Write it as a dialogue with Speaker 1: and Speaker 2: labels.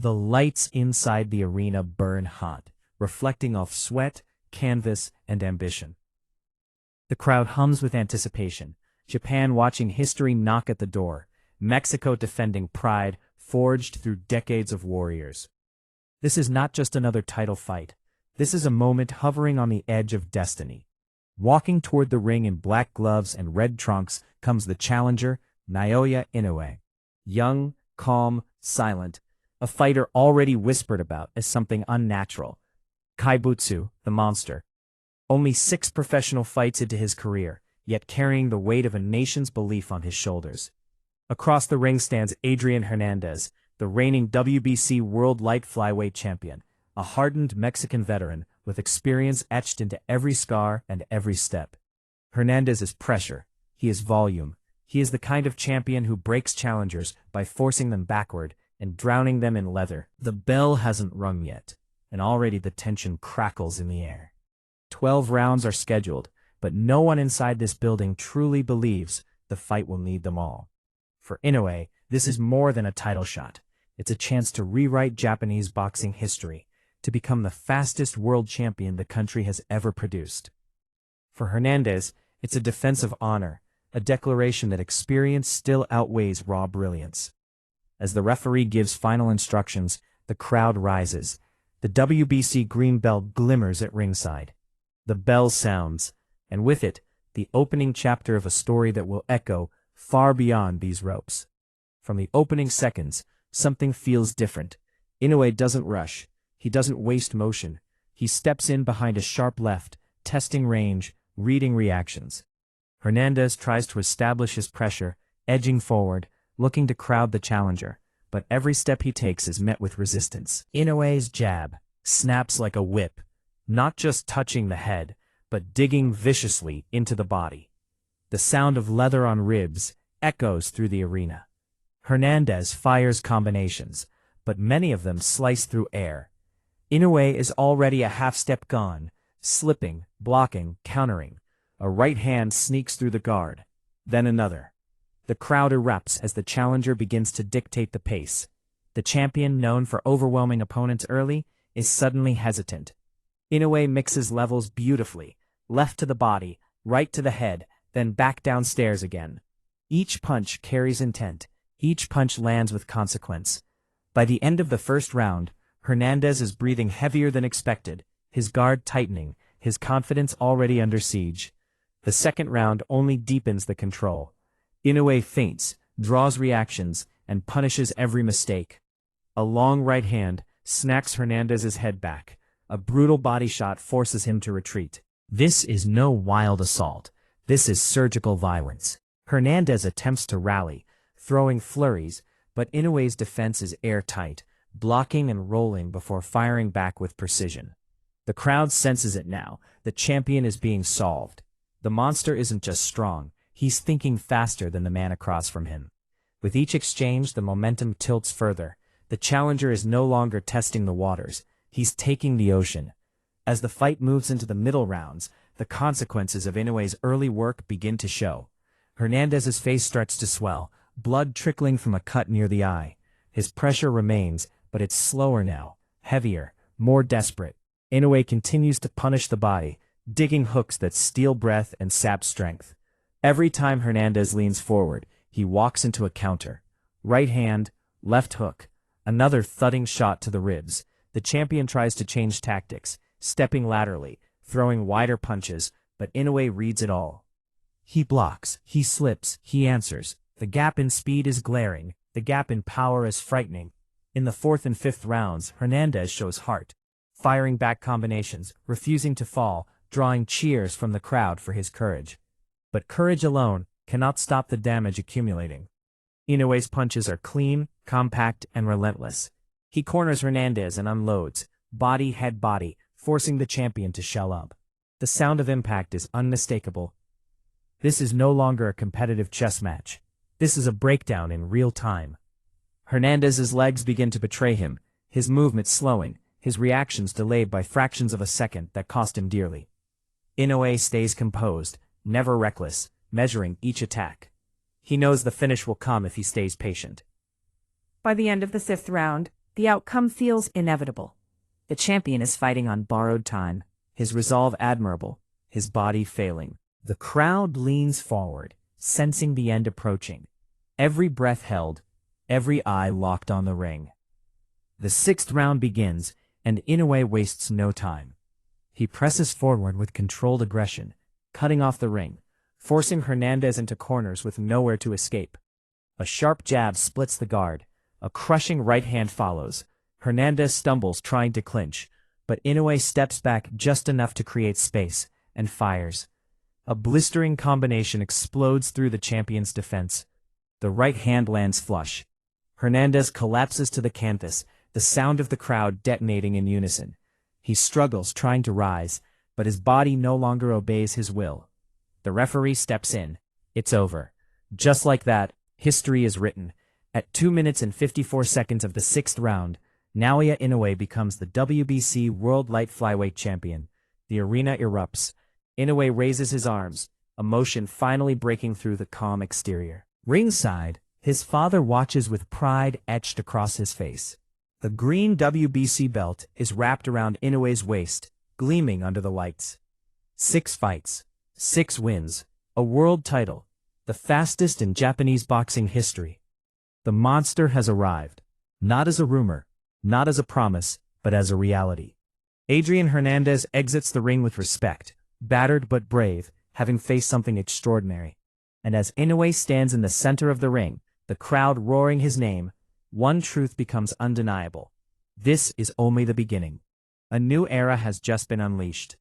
Speaker 1: The lights inside the arena burn hot, reflecting off sweat, canvas, and ambition. The crowd hums with anticipation, Japan watching history knock at the door, Mexico defending pride forged through decades of warriors. This is not just another title fight. This is a moment hovering on the edge of destiny. Walking toward the ring in black gloves and red trunks comes the challenger, Naoya Inoue. Young, calm, silent, a fighter already whispered about as something unnatural. Kaibutsu, the monster. Only 6 professional fights into his career, yet carrying the weight of a nation's belief on his shoulders. Across the ring stands Adrian Hernandez, the reigning WBC World Light Flyweight champion, a hardened Mexican veteran with experience etched into every scar and every step. Hernandez is pressure. He is volume. He is the kind of champion who breaks challengers by forcing them backward and drowning them in leather. The bell hasn't rung yet, and already the tension crackles in the air. 12 rounds are scheduled, but no one inside this building truly believes the fight will need them all. For Inoue, this is more than a title shot. It's a chance to rewrite Japanese boxing history, to become the fastest world champion the country has ever produced. For Hernandez, it's a defense of honor, a declaration that experience still outweighs raw brilliance. As the referee gives final instructions, the crowd rises. The WBC green belt glimmers at ringside. The bell sounds, and with it, the opening chapter of a story that will echo far beyond these ropes. From the opening seconds, something feels different. Inoue doesn't rush. He doesn't waste motion. He steps in behind a sharp left, testing range, reading reactions. Hernandez tries to establish his pressure, edging forward, looking to crowd the challenger, but every step he takes is met with resistance. Inoue's jab snaps like a whip, not just touching the head, but digging viciously into the body. The sound of leather on ribs echoes through the arena. Hernandez fires combinations, but many of them slice through air. Inoue is already a half-step gone, slipping, blocking, countering. A right hand sneaks through the guard, then another. The crowd erupts as the challenger begins to dictate the pace. The champion, known for overwhelming opponents early, is suddenly hesitant. Inoue mixes levels beautifully, left to the body, right to the head, then back downstairs again. Each punch carries intent. Each punch lands with consequence. By the end of the first round, Hernandez is breathing heavier than expected, his guard tightening, his confidence already under siege. The second round only deepens the control. Inoue feints, draws reactions, and punishes every mistake. A long right hand snacks Hernandez's head back. A brutal body shot forces him to retreat. This is no wild assault. This is surgical violence. Hernandez attempts to rally, throwing flurries, but Inoue's defense is airtight, blocking and rolling before firing back with precision. The crowd senses it now. The champion is being solved. The monster isn't just strong, he's thinking faster than the man across from him. With each exchange, the momentum tilts further. The challenger is no longer testing the waters, he's taking the ocean. As the fight moves into the middle rounds, the consequences of Inoue's early work begin to show. Hernandez's face starts to swell, blood trickling from a cut near the eye. His pressure remains, but it's slower now, heavier, more desperate. Inoue continues to punish the body, digging hooks that steal breath and sap strength. Every time Hernandez leans forward, he walks into a counter. Right hand, left hook, another thudding shot to the ribs. The champion tries to change tactics, stepping laterally, throwing wider punches, but Inoue reads it all. He blocks, he slips, he answers. The gap in speed is glaring, the gap in power is frightening. In the fourth and fifth rounds, Hernandez shows heart, firing back combinations, refusing to fall, drawing cheers from the crowd for his courage. But courage alone cannot stop the damage accumulating. Inoue's punches are clean, compact, and relentless. He corners Hernandez and unloads, body, head, body, forcing the champion to shell up. The sound of impact is unmistakable. This is no longer a competitive chess match. This is a breakdown in real time. Hernandez's legs begin to betray him, his movements slowing, his reactions delayed by fractions of a second that cost him dearly. Inoue stays composed, never reckless, measuring each attack. He knows the finish will come if he stays patient.
Speaker 2: By the end of the fifth round, The outcome feels inevitable. The champion is fighting on borrowed time,
Speaker 1: his resolve admirable, his body failing. The crowd leans forward, sensing the end approaching. Every breath held, every eye locked on the ring. The sixth round begins, and Inoue wastes no time. He presses forward with controlled aggression, cutting off the ring, forcing Hernandez into corners with nowhere to escape. A sharp jab splits the guard. A crushing right hand follows. Hernandez stumbles trying to clinch, but Inoue steps back just enough to create space, and fires. A blistering combination explodes through the champion's defense. The right hand lands flush. Hernandez collapses to the canvas, the sound of the crowd detonating in unison. He struggles trying to rise, but his body no longer obeys his will. The referee steps in. It's over. Just like that, history is written. At 2 minutes and 54 seconds of the sixth round, Naoya Inoue becomes the WBC World Light Flyweight Champion. The arena erupts. Inoue raises his arms, emotion finally breaking through the calm exterior. Ringside, his father watches with pride etched across his face. The green WBC belt is wrapped around Inoue's waist, gleaming under the lights. 6 fights, 6 wins, a world title, the fastest in Japanese boxing history. The monster has arrived, not as a rumor, not as a promise, but as a reality. Adrian Hernandez exits the ring with respect, battered but brave, having faced something extraordinary. And as Inoue stands in the center of the ring, the crowd roaring his name, one truth becomes undeniable. This is only the beginning. A new era has just been unleashed.